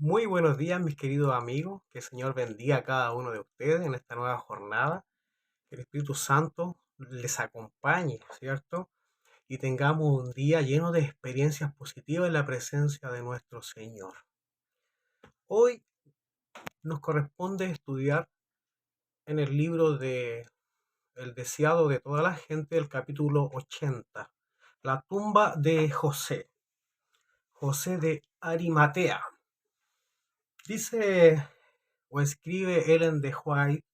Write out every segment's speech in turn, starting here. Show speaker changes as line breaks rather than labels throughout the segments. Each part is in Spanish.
Muy buenos días, mis queridos amigos. Que el Señor bendiga a cada uno de ustedes en esta nueva jornada. Que el Espíritu Santo les acompañe, ¿cierto? Y tengamos un día lleno de experiencias positivas en la presencia de nuestro Señor. Hoy nos corresponde estudiar en el libro de El deseado de toda la gente, el capítulo 80, la tumba de José, José de Arimatea. Dice o escribe Ellen de White: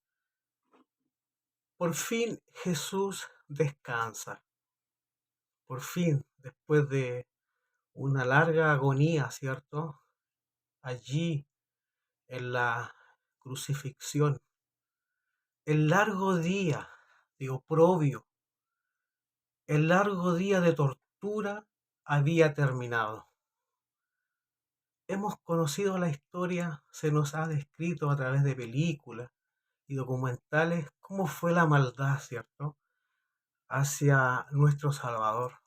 por fin Jesús descansa. Por fin, después de una larga agonía, ¿cierto? Allí en la crucifixión, el largo día de oprobio, el largo día de tortura había terminado. Hemos conocido la historia, se nos ha descrito a través de películas y documentales cómo fue la maldad, ¿cierto? Hacia nuestro Salvador,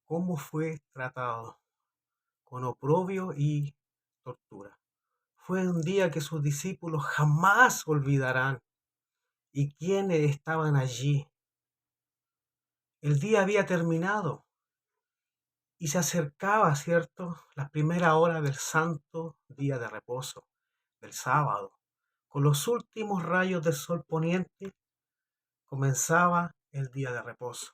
cómo fue tratado con oprobio y tortura. Fue un día que sus discípulos jamás olvidarán. ¿Y quiénes estaban allí? El día había terminado y se acercaba, ¿cierto?, la primera hora del santo día de reposo, del sábado. Con los últimos rayos del sol poniente comenzaba el día de reposo.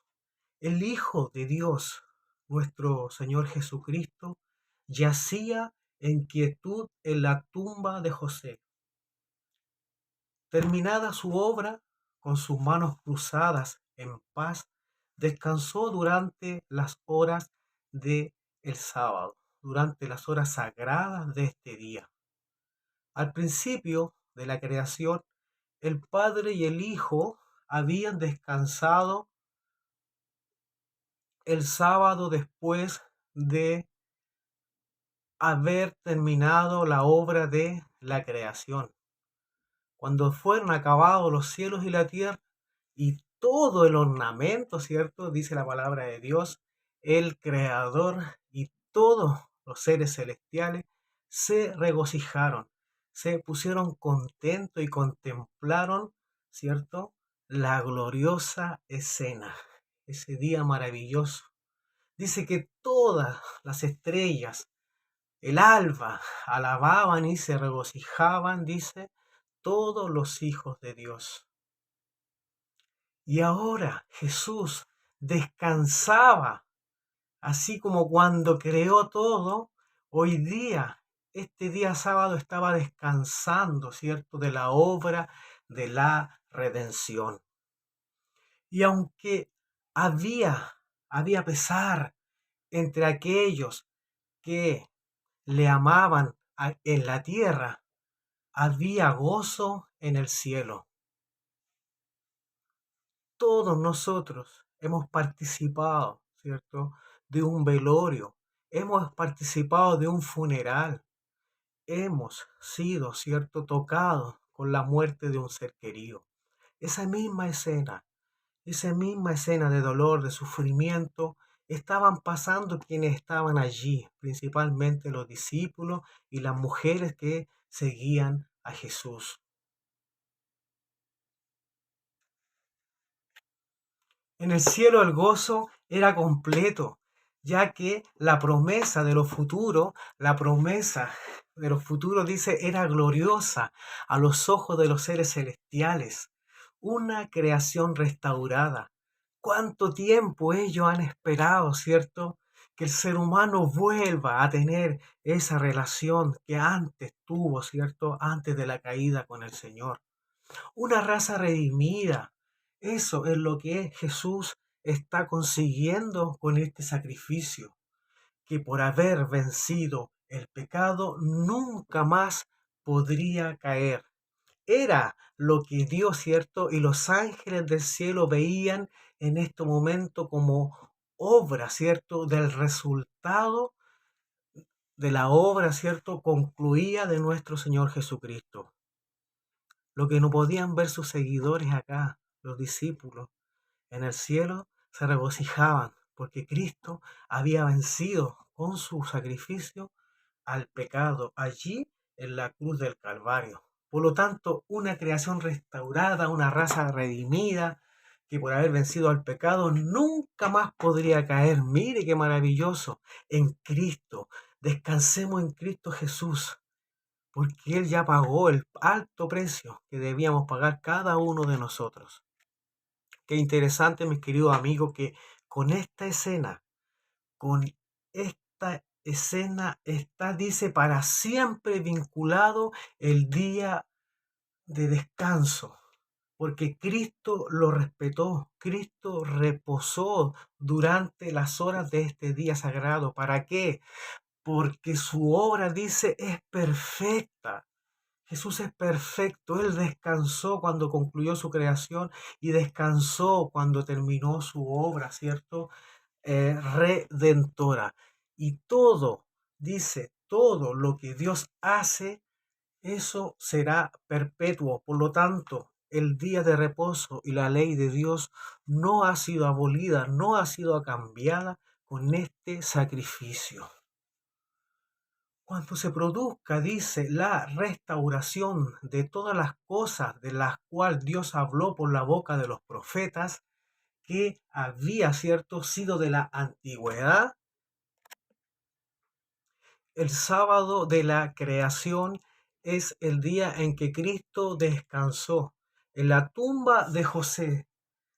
El Hijo de Dios, nuestro Señor Jesucristo, yacía en quietud en la tumba de José. Terminada su obra, con sus manos cruzadas en paz, descansó durante las horas del sábado, durante las horas sagradas de este día. Al principio de la creación, el Padre y el Hijo habían descansado el sábado después de haber terminado la obra de la creación. Cuando fueron acabados los cielos y la tierra y todo el ornamento, ¿cierto? Dice la palabra de Dios, el Creador y todos los seres celestiales se regocijaron, se pusieron contentos y contemplaron, ¿cierto?, la gloriosa escena, ese día maravilloso. Dice que todas las estrellas, el alba, alababan y se regocijaban, dice, todos los hijos de Dios. Y ahora Jesús descansaba, así como cuando creó todo. Hoy día, este día sábado, estaba descansando, ¿cierto?, de la obra de la redención. Y aunque había, había pesar entre aquellos que le amaban en la tierra, había gozo en el cielo. Todos nosotros hemos participado, ¿cierto?, de un velorio, hemos participado de un funeral, hemos sido, ¿cierto?, tocados con la muerte de un ser querido. Esa misma escena de dolor, de sufrimiento, estaban pasando quienes estaban allí, principalmente los discípulos y las mujeres que seguían a Jesús. En el cielo el gozo era completo, ya que la promesa de lo futuro, dice, era gloriosa a los ojos de los seres celestiales, una creación restaurada. ¿Cuánto tiempo ellos han esperado, cierto?, que el ser humano vuelva a tener esa relación que antes tuvo, cierto?, antes de la caída con el Señor. Una raza redimida. Eso es lo que Jesús está consiguiendo con este sacrificio, que por haber vencido el pecado nunca más podría caer. Era lo que Dios, ¿cierto?, y los ángeles del cielo veían en este momento como obra, ¿cierto?, del resultado de la obra, ¿cierto?, concluida de nuestro Señor Jesucristo. Lo que no podían ver sus seguidores acá, los discípulos, en el cielo, se regocijaban porque Cristo había vencido con su sacrificio al pecado allí en la cruz del Calvario. Por lo tanto, una creación restaurada, una raza redimida, que por haber vencido al pecado nunca más podría caer. Mire qué maravilloso, en Cristo. Descansemos en Cristo Jesús, porque Él ya pagó el alto precio que debíamos pagar cada uno de nosotros. Qué interesante, mis queridos amigos, que con esta escena, con esta escena está, dice, para siempre vinculado el día de descanso, porque Cristo lo respetó, Cristo reposó durante las horas de este día sagrado. ¿Para qué? Porque su obra, dice, es perfecta. Jesús es perfecto, Él descansó cuando concluyó su creación y descansó cuando terminó su obra, ¿cierto? Redentora. Y todo, dice, todo lo que Dios hace, eso será perpetuo. Por lo tanto, el día de reposo y la ley de Dios no ha sido abolida, no ha sido cambiada con este sacrificio. Cuando se produzca, dice, la restauración de todas las cosas de las cuales Dios habló por la boca de los profetas, que había, cierto, sido de la antigüedad, el sábado de la creación es el día en que Cristo descansó. En la tumba de José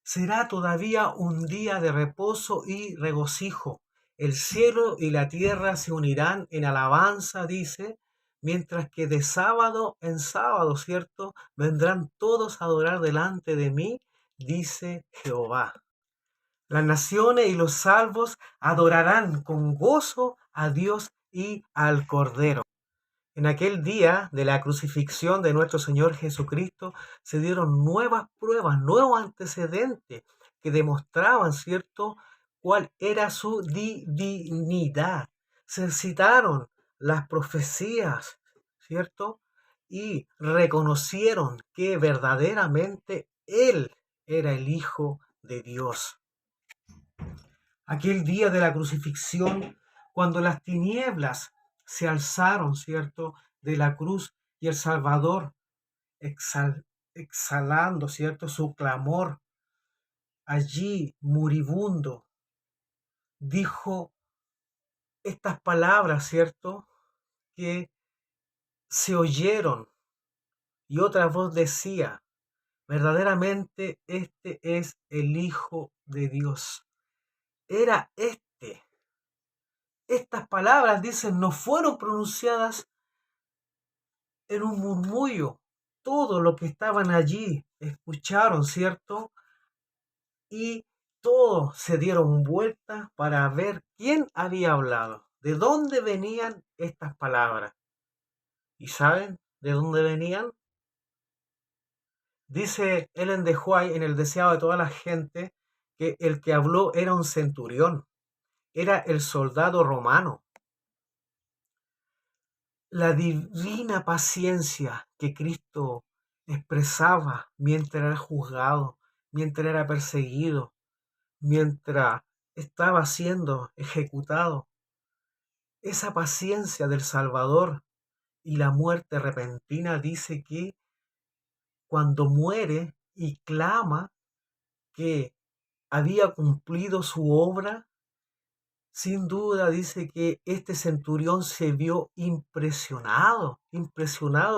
será todavía un día de reposo y regocijo. El cielo y la tierra se unirán en alabanza, dice, mientras que de sábado en sábado, ¿cierto? Vendrán todos a adorar delante de mí, dice Jehová. Las naciones y los salvos adorarán con gozo a Dios y al Cordero. En aquel día de la crucifixión de nuestro Señor Jesucristo se dieron nuevas pruebas, nuevos antecedentes que demostraban, ¿cierto?, cuál era su divinidad. Se citaron las profecías, ¿cierto? Y reconocieron que verdaderamente Él era el Hijo de Dios. Aquel día de la crucifixión, cuando las tinieblas se alzaron, ¿cierto?, de la cruz y el Salvador exhalando, ¿cierto?, su clamor, allí moribundo, dijo estas palabras, ¿cierto?, que se oyeron, y otra voz decía, verdaderamente este es el Hijo de Dios. Era este. Estas palabras, dicen, no fueron pronunciadas en un murmullo. Todo lo que estaban allí escucharon, ¿cierto? Y todos se dieron vuelta para ver quién había hablado, de dónde venían estas palabras. ¿Y saben de dónde venían? Dice Ellen de White en El deseado de toda la gente que el que habló era un centurión, era el soldado romano. La divina paciencia que Cristo expresaba mientras era juzgado, mientras era perseguido, mientras estaba siendo ejecutado. Esa paciencia del Salvador y la muerte repentina, dice que cuando muere y clama que había cumplido su obra, sin duda dice que este centurión se vio impresionado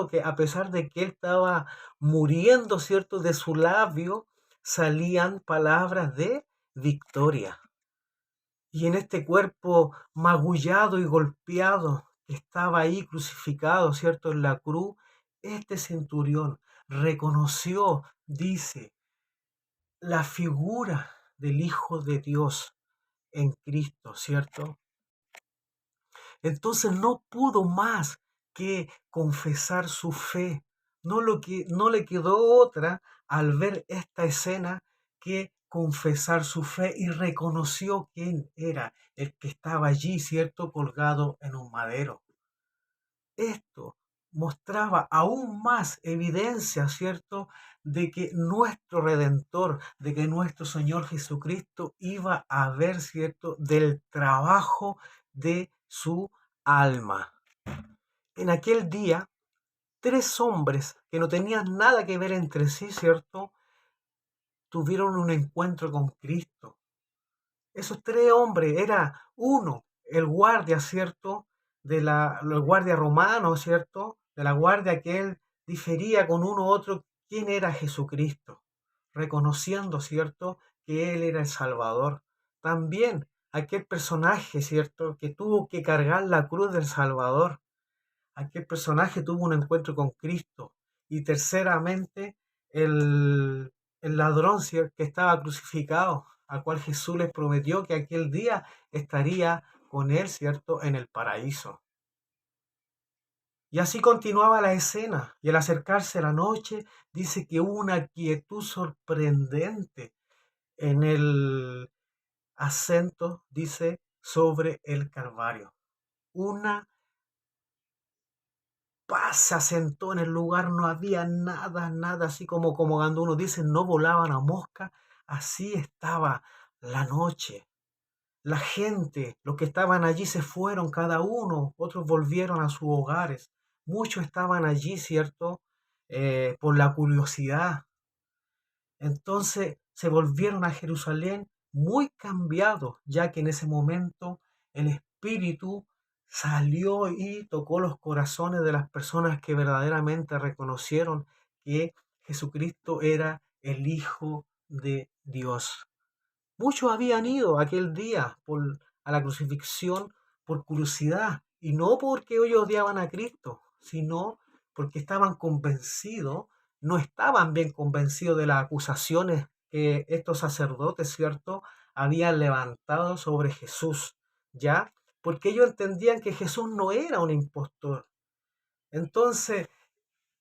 que a pesar de que él estaba muriendo, ¿cierto? De su labio salían palabras de victoria. Y en este cuerpo magullado y golpeado que estaba ahí crucificado, ¿cierto? En la cruz, este centurión reconoció, dice, la figura del Hijo de Dios en Cristo, ¿cierto? Entonces no pudo más que confesar su fe. No le quedó otra al ver esta escena que confesar su fe y reconoció quién era el que estaba allí, ¿cierto? Colgado en un madero. Esto mostraba aún más evidencia, ¿cierto?, de que nuestro Redentor, de que nuestro Señor Jesucristo iba a ver, ¿cierto?, del trabajo de su alma. en aquel día, tres hombres que no tenían nada que ver entre sí, ¿cierto? Tuvieron un encuentro con Cristo. Esos tres hombres, era uno, el guardia, ¿cierto? El guardia romano, ¿cierto? De la guardia que él difería con uno u otro, quién era Jesucristo, reconociendo, ¿cierto? Que él era el Salvador. También aquel personaje, ¿cierto? Que tuvo que cargar la cruz del Salvador. Aquel personaje tuvo un encuentro con Cristo. Y terceramente, el ladrón, ¿cierto? Que estaba crucificado, al cual Jesús les prometió que aquel día estaría con él, ¿cierto?, en el paraíso. Y así continuaba la escena. Y al acercarse la noche, dice que hubo una quietud sorprendente en el acento, dice, sobre el Calvario. Una paz se asentó en el lugar, no había nada, nada, así como cuando uno dice no volaban a mosca, así estaba la noche. La gente, los que estaban allí se fueron cada uno, otros volvieron a sus hogares. Muchos estaban allí, ¿cierto? Por la curiosidad. Entonces se volvieron a Jerusalén muy cambiados, ya que en ese momento el Espíritu salió y tocó los corazones de las personas que verdaderamente reconocieron que Jesucristo era el Hijo de Dios. Muchos habían ido aquel día a la crucifixión por curiosidad y no porque ellos odiaban a Cristo, sino porque estaban convencidos, no estaban bien convencidos de las acusaciones que estos sacerdotes, ¿cierto?, habían levantado sobre Jesús, ¿ya? Porque ellos entendían que Jesús no era un impostor. Entonces,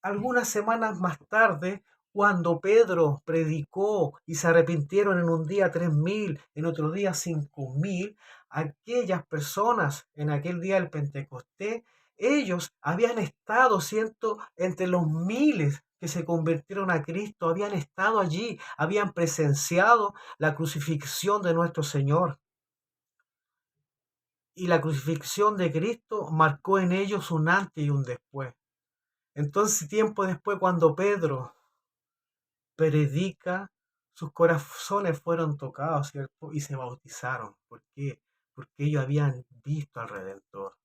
algunas semanas más tarde, cuando Pedro predicó y se arrepintieron en un día 3.000, en otro día 5.000, aquellas personas en aquel día del Pentecostés, ellos habían estado, siento, entre los miles que se convirtieron a Cristo, habían estado allí, habían presenciado la crucifixión de nuestro Señor. Y la crucifixión de Cristo marcó en ellos un antes y un después. Entonces, tiempo después, cuando Pedro predica, sus corazones fueron tocados, ¿cierto? Y se bautizaron. ¿Por qué? Porque ellos habían visto al Redentor.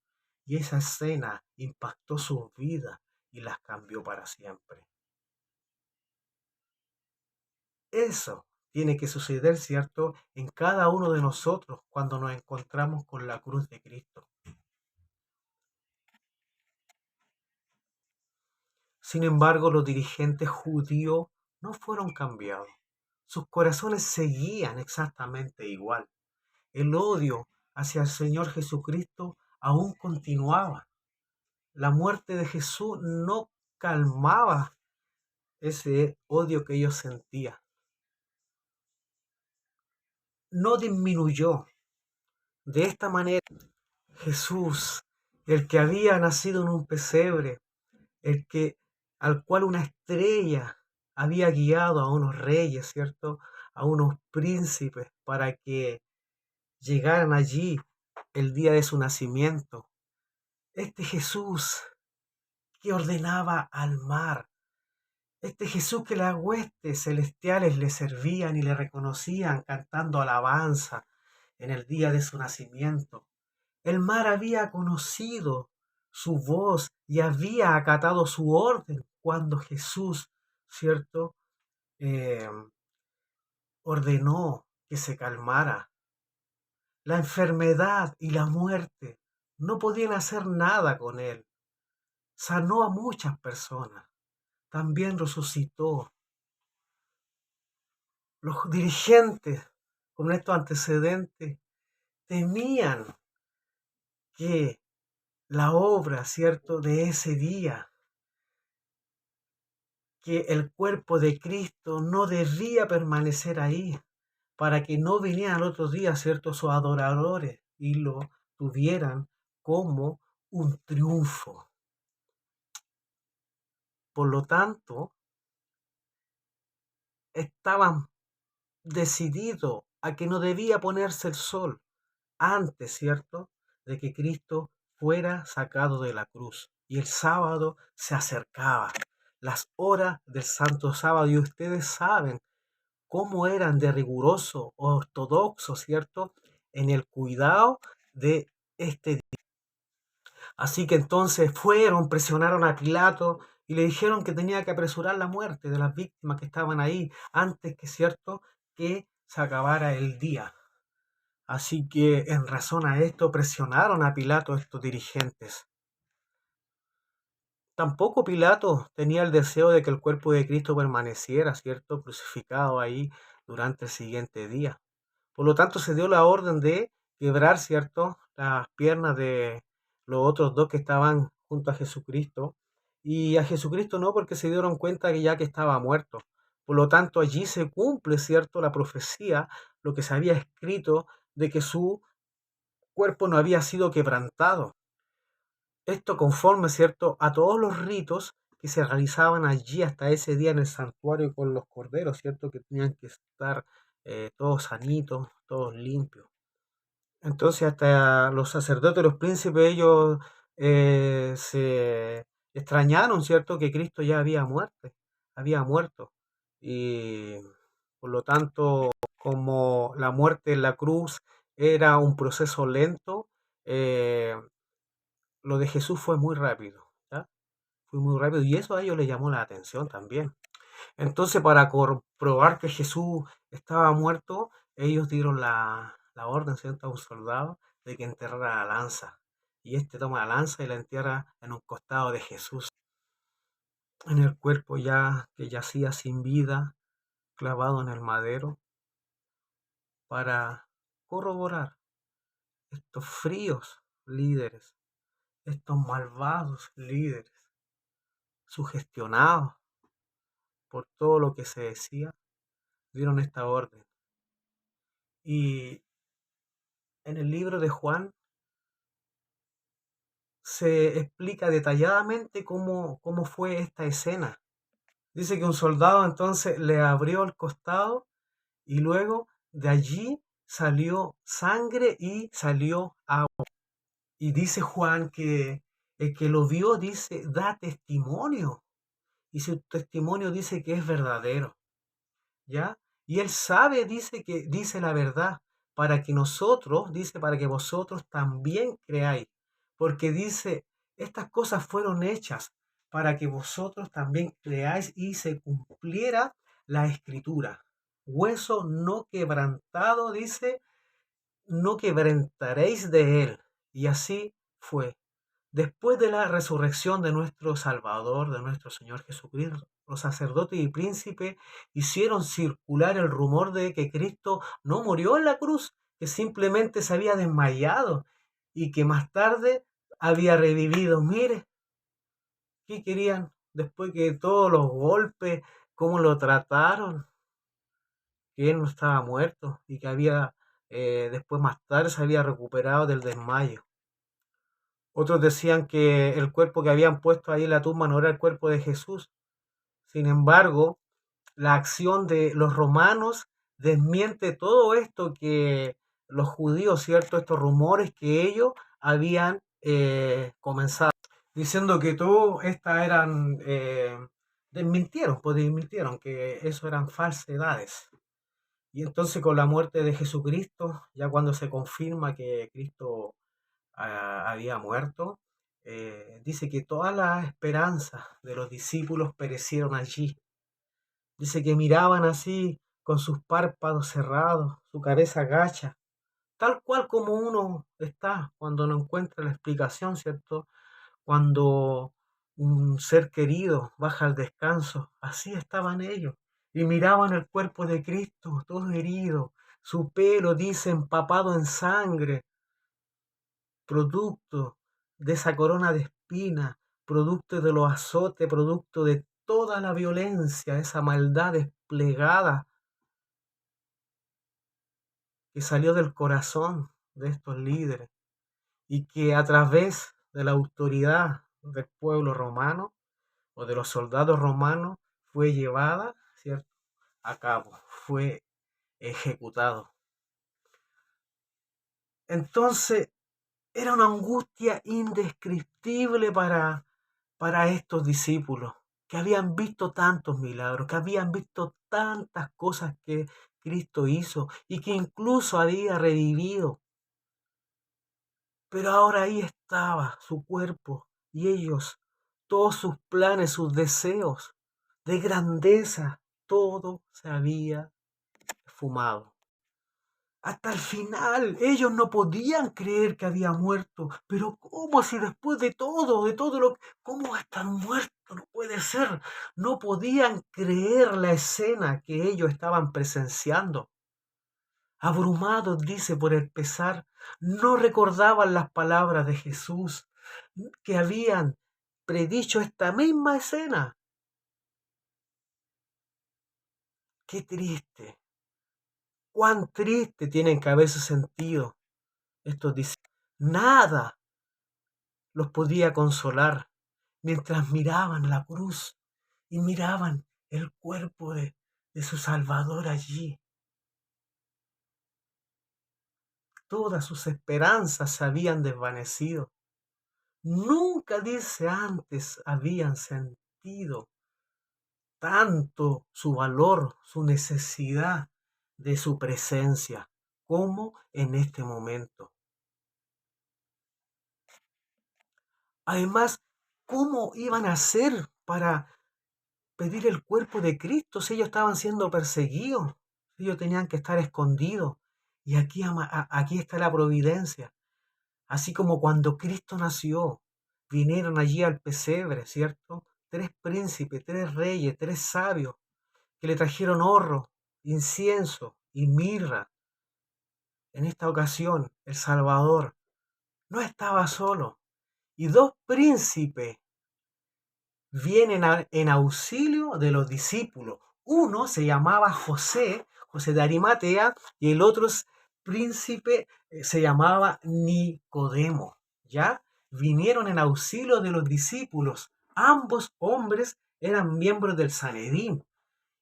Y esa escena impactó sus vidas y las cambió para siempre. Eso tiene que suceder, ¿cierto?, en cada uno de nosotros cuando nos encontramos con la cruz de Cristo. Sin embargo, los dirigentes judíos no fueron cambiados. Sus corazones seguían exactamente igual. El odio hacia el Señor Jesucristo aún continuaba. La muerte de Jesús no calmaba ese odio que ellos sentían. No disminuyó. De esta manera, Jesús, el que había nacido en un pesebre, el que al cual una estrella había guiado a unos reyes, ¿cierto? A unos príncipes para que llegaran allí el día de su nacimiento. Este Jesús que ordenaba al mar, este Jesús que las huestes celestiales le servían y le reconocían cantando alabanza en el día de su nacimiento. El mar había conocido su voz y había acatado su orden cuando Jesús, ¿cierto?, Eh, ordenó que se calmara. La enfermedad y la muerte no podían hacer nada con él. Sanó a muchas personas. También resucitó. Los dirigentes con estos antecedentes temían que la obra, ¿cierto?, de ese día, que el cuerpo de Cristo no debía permanecer ahí para que no vinieran al otro día, ¿cierto?, sus adoradores y lo tuvieran como un triunfo. Por lo tanto, estaban decididos a que no debía ponerse el sol antes, ¿cierto?, de que Cristo fuera sacado de la cruz. y el sábado se acercaba, las horas del Santo Sábado, y ustedes saben cómo eran de riguroso, ortodoxo, ¿cierto? En el cuidado de este día. Así que entonces fueron, presionaron a Pilato y le dijeron que tenía que apresurar la muerte de las víctimas que estaban ahí antes que, ¿cierto?, que se acabara el día. Así que en razón a esto presionaron a Pilato estos dirigentes. Tampoco Pilato tenía el deseo de que el cuerpo de Cristo permaneciera, ¿cierto?, crucificado ahí durante el siguiente día. Por lo tanto, se dio la orden de quebrar, ¿cierto?, las piernas de los otros dos que estaban junto a Jesucristo. Y a Jesucristo no, porque se dieron cuenta que ya que estaba muerto. Por lo tanto, allí se cumple, ¿cierto?, la profecía, lo que se había escrito de que su cuerpo no había sido quebrantado. Esto conforme, ¿cierto?, a todos los ritos que se realizaban allí hasta ese día en el santuario con los corderos, ¿cierto?, que tenían que estar todos sanitos, todos limpios. Entonces hasta los sacerdotes, los príncipes, ellos se extrañaron, ¿cierto?, que Cristo ya había muerto. Y por lo tanto, como la muerte en la cruz era un proceso lento, eh, lo de Jesús fue muy rápido, ¿ya? Fue muy rápido y eso a ellos les llamó la atención también. Entonces, para comprobar que Jesús estaba muerto, ellos dieron la orden, ¿cierto?, a un soldado de que enterrara la lanza. Y este toma la lanza y la entierra en un costado de Jesús, en el cuerpo ya que yacía sin vida, clavado en el madero, para corroborar estos fríos líderes, estos malvados líderes, sugestionados por todo lo que se decía, dieron esta orden. Y en el libro de Juan se explica detalladamente cómo fue esta escena. Dice que un soldado entonces le abrió el costado y luego de allí salió sangre y salió agua. Y dice Juan que el que lo vio dice, da testimonio. Y su testimonio dice que es verdadero. ¿Ya? Y él sabe, dice que dice la verdad, para que nosotros, dice, para que vosotros también creáis, porque dice, estas cosas fueron hechas para que vosotros también creáis y se cumpliera la escritura. Hueso no quebrantado, dice, no quebrantaréis de él. Y así fue. Después de la resurrección de nuestro Salvador, de nuestro Señor Jesucristo, los sacerdotes y príncipes hicieron circular el rumor de que Cristo no murió en la cruz, que simplemente se había desmayado y que más tarde había revivido. Mire, ¿qué querían? Después que todos los golpes, cómo lo trataron, que él no estaba muerto y que había, después más tarde se había recuperado del desmayo. Otros decían que el cuerpo que habían puesto ahí en la tumba no era el cuerpo de Jesús. Sin embargo, la acción de los romanos desmiente todo esto que los judíos, ¿cierto? Estos rumores que ellos habían comenzado, diciendo que todo estas eran, desmintieron que eso eran falsedades. Y entonces con la muerte de Jesucristo, ya cuando se confirma que Cristo había muerto, dice que todas las esperanzas de los discípulos perecieron allí. Dice que miraban así con sus párpados cerrados, su cabeza gacha, tal cual como uno está cuando no encuentra la explicación, ¿cierto? Cuando un ser querido baja al descanso, así estaban ellos. Y miraban el cuerpo de Cristo, todo herido, su pelo, dice, empapado en sangre, producto de esa corona de espinas, producto de los azotes, producto de toda la violencia, esa maldad desplegada que salió del corazón de estos líderes y que a través de la autoridad del pueblo romano o de los soldados romanos fue llevada, ¿cierto?, a cabo, fue ejecutado. Entonces, era una angustia indescriptible para para estos discípulos que habían visto tantos milagros, que habían visto tantas cosas que Cristo hizo y que incluso había revivido. Pero ahora ahí estaba su cuerpo y ellos, todos sus planes, sus deseos de grandeza, todo se había esfumado. Hasta el final, ellos no podían creer que había muerto. Pero ¿cómo si después de todo cómo va a estar muerto? No puede ser. No podían creer la escena que ellos estaban presenciando. Abrumados, dice, por el pesar, no recordaban las palabras de Jesús que habían predicho esta misma escena. Qué triste, cuán triste tienen que haberse sentido estos discípulos. Nada los podía consolar mientras miraban la cruz y miraban el cuerpo de su Salvador allí. Todas sus esperanzas se habían desvanecido. Nunca, dice, antes habían sentido tanto su valor, su necesidad de su presencia, como en este momento. Además, ¿cómo iban a hacer para pedir el cuerpo de Cristo si ellos estaban siendo perseguidos? Ellos tenían que estar escondidos. Y aquí está la providencia. Así como cuando Cristo nació, vinieron allí al pesebre, ¿cierto? 3 príncipes, 3 reyes, 3 sabios, que le trajeron oro, incienso y mirra. En esta ocasión, el Salvador no estaba solo. Y 2 príncipes vienen en auxilio de los discípulos. Uno se llamaba José de Arimatea, y el otro príncipe se llamaba Nicodemo. ¿Ya? Vinieron en auxilio de los discípulos. Ambos hombres eran miembros del Sanedrín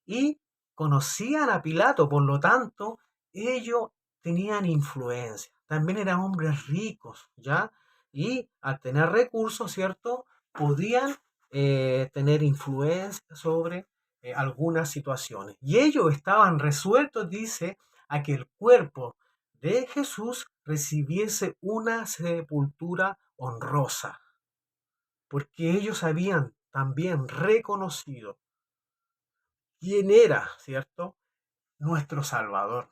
y conocían a Pilato, por lo tanto, ellos tenían influencia. También eran hombres ricos, ¿ya? Y al tener recursos, ¿cierto? Podían tener influencia sobre algunas situaciones. Y ellos estaban resueltos, dice, a que el cuerpo de Jesús recibiese una sepultura honrosa, porque ellos habían también reconocido quién era, ¿cierto? Nuestro Salvador.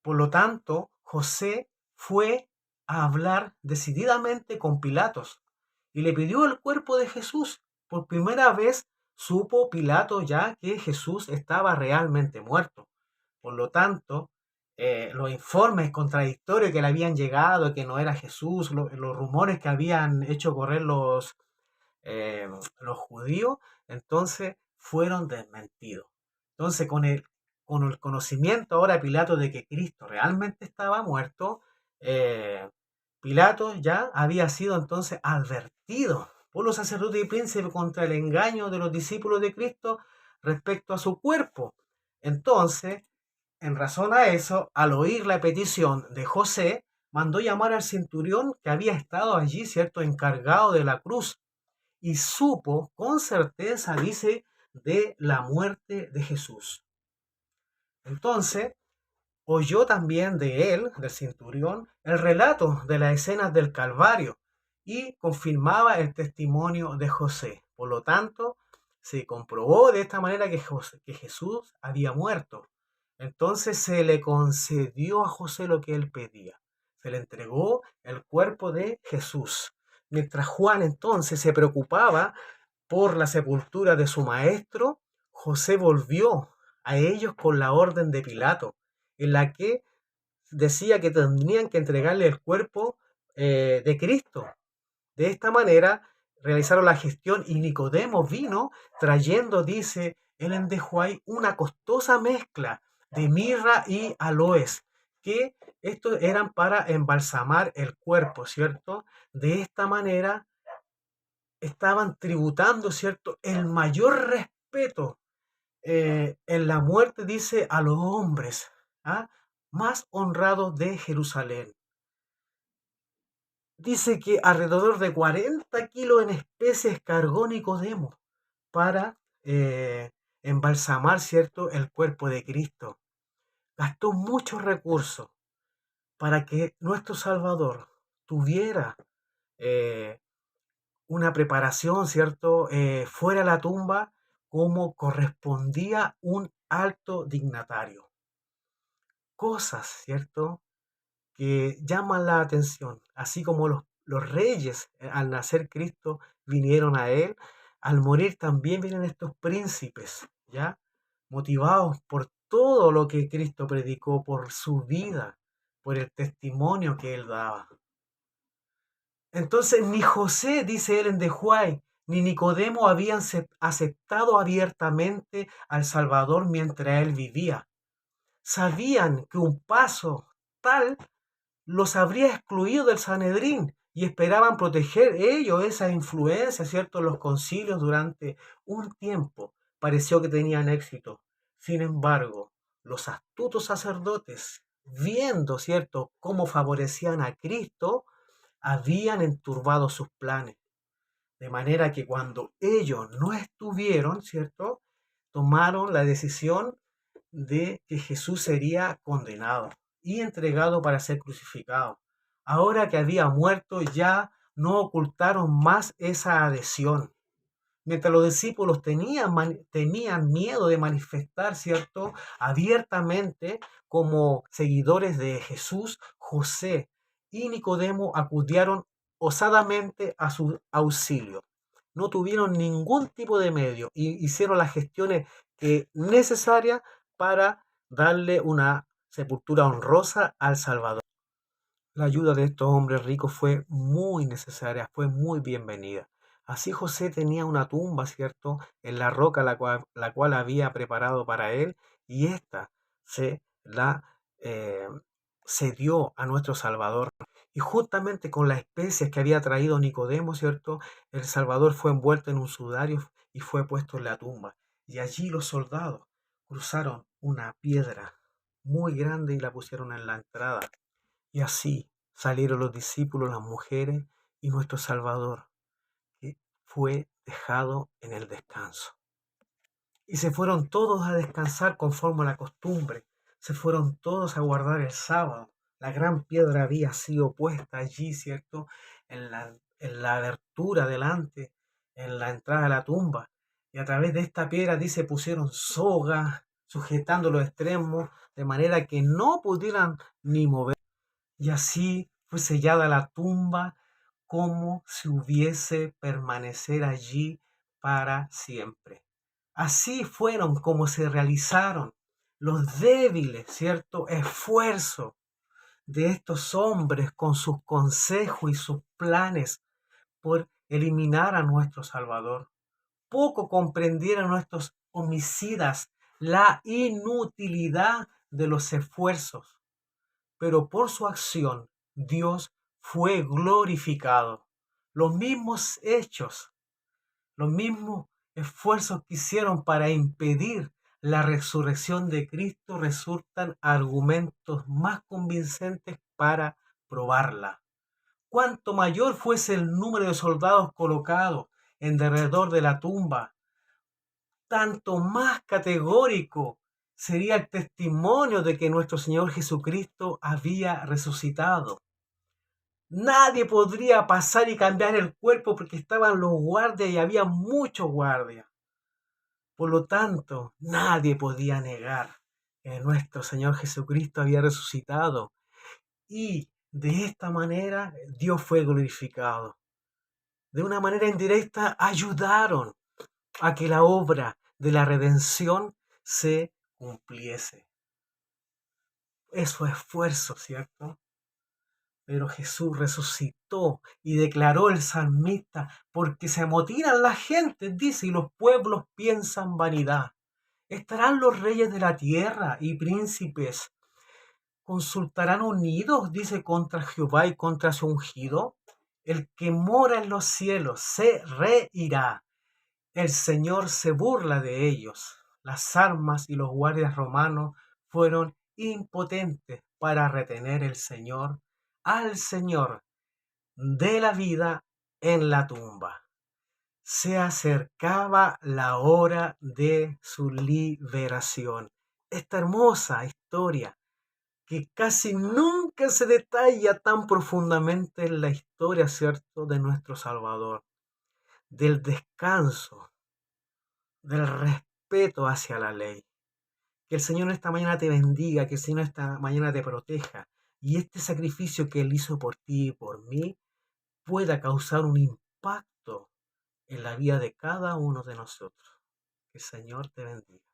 Por lo tanto, José fue a hablar decididamente con Pilatos y le pidió el cuerpo de Jesús. Por primera vez supo Pilato ya que Jesús estaba realmente muerto. Por lo tanto, los informes contradictorios que le habían llegado, que no era Jesús, los rumores que habían hecho correr los judíos, entonces fueron desmentidos. Entonces, con el conocimiento ahora Pilato de que Cristo realmente estaba muerto, Pilato ya había sido entonces advertido por los sacerdotes y príncipes contra el engaño de los discípulos de Cristo respecto a su cuerpo. Entonces, en razón a eso, al oír la petición de José, mandó llamar al centurión que había estado allí, ¿cierto?, encargado de la cruz, y supo con certeza, dice, de la muerte de Jesús. Entonces, oyó también de él, del centurión, el relato de las escenas del Calvario y confirmaba el testimonio de José. Por lo tanto, se comprobó de esta manera que Jesús había muerto. Entonces se le concedió a José lo que él pedía. Se le entregó el cuerpo de Jesús. Mientras Juan entonces se preocupaba por la sepultura de su maestro, José volvió a ellos con la orden de Pilato, en la que decía que tendrían que entregarle el cuerpo de Cristo. De esta manera realizaron la gestión y Nicodemo vino trayendo, dice Ellen de White, una costosa mezcla de mirra y aloes, que estos eran para embalsamar el cuerpo, ¿cierto? De esta manera estaban tributando, ¿cierto?, el mayor respeto en la muerte, dice, a los hombres, ¿ah?, más honrados de Jerusalén. dice que alrededor de 40 kilos en especies cargó Nicodemo para embalsamar, ¿cierto?, el cuerpo de Cristo. Gastó muchos recursos para que nuestro Salvador tuviera eh, una preparación, ¿cierto?, fuera de la tumba como correspondía un alto dignatario. Cosas, ¿cierto?, que llaman la atención, así como los reyes al nacer Cristo vinieron a él, al morir también vienen estos príncipes, ¿ya? Motivados por todo lo que Cristo predicó, por su vida, por el testimonio que él daba. Entonces ni José, dice Ellen de White, ni Nicodemo habían aceptado abiertamente al Salvador mientras él vivía. Sabían que un paso tal los habría excluido del Sanedrín y esperaban proteger ellos esa influencia, ¿cierto?, en los concilios durante un tiempo. Pareció que tenían éxito. Sin embargo, los astutos sacerdotes, viendo, ¿cierto?, cómo favorecían a Cristo, habían enturbado sus planes. De manera que cuando ellos no estuvieron, ¿cierto?, tomaron la decisión de que Jesús sería condenado y entregado para ser crucificado. Ahora que había muerto, ya no ocultaron más esa adhesión. Mientras los discípulos tenían miedo de manifestar, ¿cierto?, abiertamente como seguidores de Jesús, José y Nicodemo acudieron osadamente a su auxilio. No tuvieron ningún tipo de medio y hicieron las gestiones necesarias para darle una sepultura honrosa al Salvador. La ayuda de estos hombres ricos fue muy necesaria, fue muy bienvenida. Así José tenía una tumba, ¿cierto?, en la roca la cual había preparado para él, y ésta se la eh, cedió a nuestro Salvador. Y justamente con las especias que había traído Nicodemo, ¿cierto?, el Salvador fue envuelto en un sudario y fue puesto en la tumba. Y allí los soldados cruzaron una piedra muy grande y la pusieron en la entrada. Y así salieron los discípulos, las mujeres y nuestro Salvador, que fue dejado en el descanso. Y se fueron todos a descansar conforme a la costumbre. Se fueron todos a guardar el sábado. La gran piedra había sido puesta allí, ¿cierto?, en la abertura delante, en la entrada de la tumba. Y a través de esta piedra, dice, pusieron sogas, sujetando los extremos, de manera que no pudieran ni mover. Y así fue sellada la tumba como si hubiese permanecer allí para siempre. Así fueron como se realizaron los débiles, ¿cierto?, esfuerzos de estos hombres con sus consejos y sus planes por eliminar a nuestro Salvador. Poco comprendieron nuestros homicidas la inutilidad de los esfuerzos, pero por su acción Dios fue glorificado. Los mismos hechos, los mismos esfuerzos que hicieron para impedir la resurrección de Cristo resultan argumentos más convincentes para probarla. Cuanto mayor fuese el número de soldados colocados en derredor de la tumba, tanto más categórico sería el testimonio de que nuestro Señor Jesucristo había resucitado. Nadie podría pasar y cambiar el cuerpo porque estaban los guardias y había muchos guardias. Por lo tanto, nadie podía negar que nuestro Señor Jesucristo había resucitado. Y de esta manera Dios fue glorificado. De una manera indirecta ayudaron a que la obra de la redención se cumpliese. Eso es esfuerzo, ¿cierto? Pero Jesús resucitó y declaró el salmista, porque se amotinan la gente, dice, y los pueblos piensan vanidad. ¿Estarán los reyes de la tierra y príncipes? ¿Consultarán unidos, dice, contra Jehová y contra su ungido? El que mora en los cielos se reirá. El Señor se burla de ellos. Las armas y los guardias romanos fueron impotentes para retener al Señor, de la vida en la tumba. Se acercaba la hora de su liberación. Esta hermosa historia que casi nunca se detalla tan profundamente en la historia, ¿cierto?, de nuestro Salvador, del descanso, del respeto hacia la ley. Que el Señor esta mañana te bendiga, que el Señor esta mañana te proteja y este sacrificio que Él hizo por ti y por mí pueda causar un impacto en la vida de cada uno de nosotros. Que el Señor te bendiga.